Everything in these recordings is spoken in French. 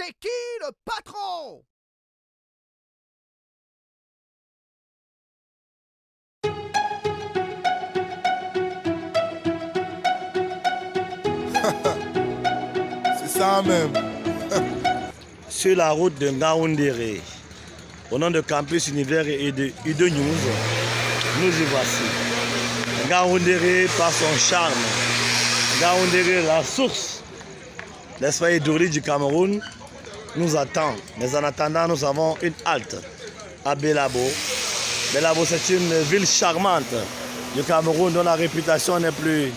C'est qui le patron? C'est ça même. Sur la route de Ngaoundéré, au nom de Campus Univers et de Udo News, nous y voici. Ngaoundéré par son charme, Ngaoundéré, la source, n'est-ce pas, hydraulique du Cameroun, nous attend. Mais en attendant, nous avons une halte à Belabo. Belabo, c'est une ville charmante du Cameroun dont la réputation n'est plus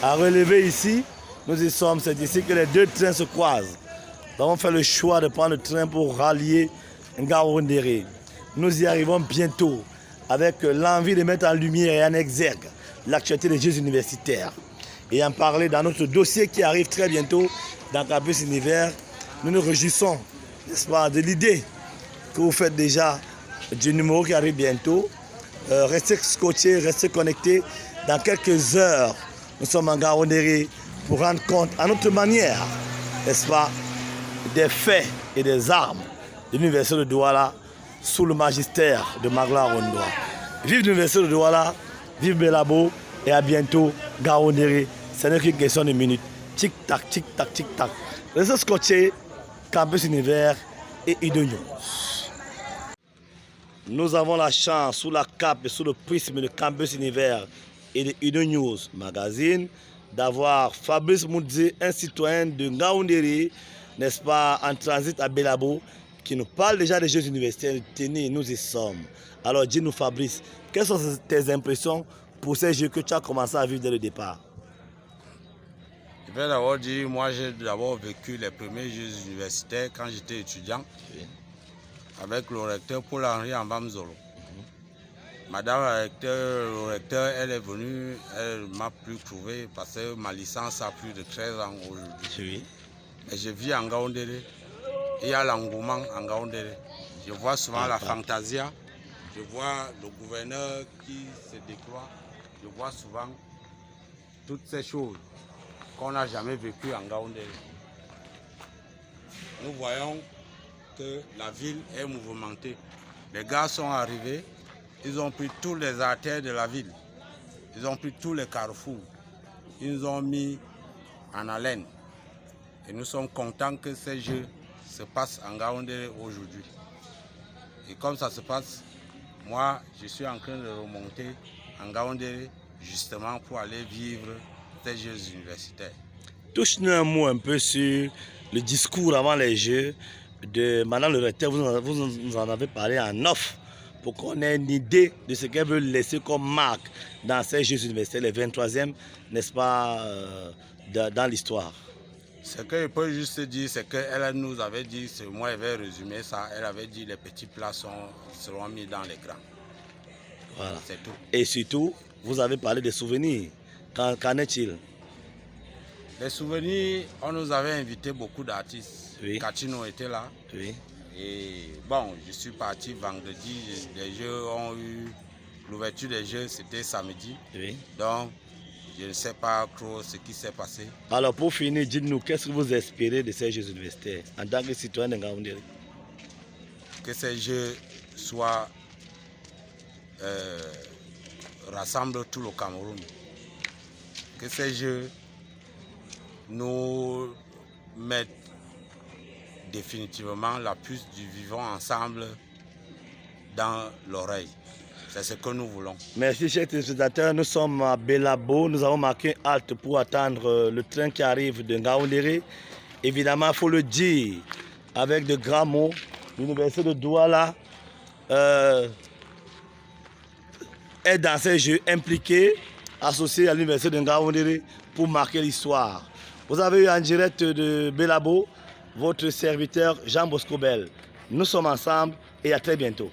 à relever ici. Nous y sommes, c'est ici que les deux trains se croisent. Nous avons fait le choix de prendre le train pour rallier Ngaoundéré. Nous y arrivons bientôt avec l'envie de mettre en lumière et en exergue l'actualité des Jeux universitaires. Et en parler dans notre dossier qui arrive très bientôt dans Campus Univers, nous nous réjouissons, n'est-ce pas, de l'idée que vous faites déjà du numéro qui arrive bientôt. Restez scotchés, restez connectés. Dans quelques heures, nous sommes en Ngaoundéré pour rendre compte à notre manière, n'est-ce pas, des faits et des armes de l'université de Douala sous le magistère de Magla Rondoa. Vive l'université de Douala, vive Belabo et à bientôt Ngaoundéré. Ce n'est qu'une question de minutes. Tic-tac, tic-tac, tic-tac. Restez scotchés, Campus Univers et Udo News. Nous avons la chance, sous la cape et sous le prisme de Campus Univers et de Udo News Magazine, d'avoir Fabrice Moudze, un citoyen de Ngaoundéré, n'est-ce pas, en transit à Belabo, qui nous parle déjà des Jeux universitaires. Tenez, nous y sommes. Alors dis-nous Fabrice, quelles sont tes impressions pour ces Jeux que tu as commencé à vivre dès le départ? Je vais d'abord dire, moi j'ai d'abord vécu les premiers Jeux universitaires quand j'étais étudiant, oui, avec le recteur Paul-Henri Ambamzolo. Madame le recteur, elle est venue, elle m'a plus trouvé parce que ma licence a plus de 13 ans aujourd'hui. Oui. Mais je vis en Ngaoundéré. Il y a l'engouement en Ngaoundéré. Je vois souvent la Fantasia, je vois le gouverneur qui se déploie, je vois souvent toutes ces choses qu'on n'a jamais vécues en Ngaoundéré. Nous voyons que la ville est mouvementée. Les gars sont arrivés, ils ont pris tous les artères de la ville, ils ont pris tous les carrefours, ils nous ont mis en haleine. Et nous sommes contents que ces Jeux se passent en Ngaoundéré aujourd'hui. Et comme ça se passe, moi, je suis en train de remonter en Ngaoundéré justement pour aller vivre ces Jeux universitaires. Touche-nous un mot un peu sur le discours avant les Jeux de Madame le recteur. Vous nous en avez parlé en off pour qu'on ait une idée de ce qu'elle veut laisser comme marque dans ces Jeux universitaires, les 23e, n'est-ce pas, dans l'histoire. Ce que je peux juste dire, c'est qu'elle nous avait dit, moi je vais résumer ça, elle avait dit les petits plats seront mis dans les grands. Voilà. C'est tout. Et surtout, vous avez parlé des souvenirs. Qu'en est-il? Les souvenirs, on nous avait invité beaucoup d'artistes. Oui. Katino était là. Oui. Et bon, je suis parti vendredi, les Jeux ont eu, l'ouverture des Jeux c'était samedi. Oui. Donc, je ne sais pas trop ce qui s'est passé. Alors pour finir, dites-nous, qu'est-ce que vous espérez de ces Jeux universitaires en tant que citoyen de Ngaoundéré? Que ces Jeux soient rassemblent tout le Cameroun. Que ces Jeux nous mettent définitivement la puce du vivant ensemble dans l'oreille. C'est ce que nous voulons. Merci, chers téléspectateurs. Nous sommes à Belabo. Nous avons marqué halte pour attendre le train qui arrive de Ngaoundéré. Évidemment, il faut le dire avec de grands mots. L'université de Douala est dans ces Jeux impliqués, associés à l'université de Ngaoundéré pour marquer l'histoire. Vous avez eu en direct de Belabo votre serviteur Jean Bosco Bell. Nous sommes ensemble et à très bientôt.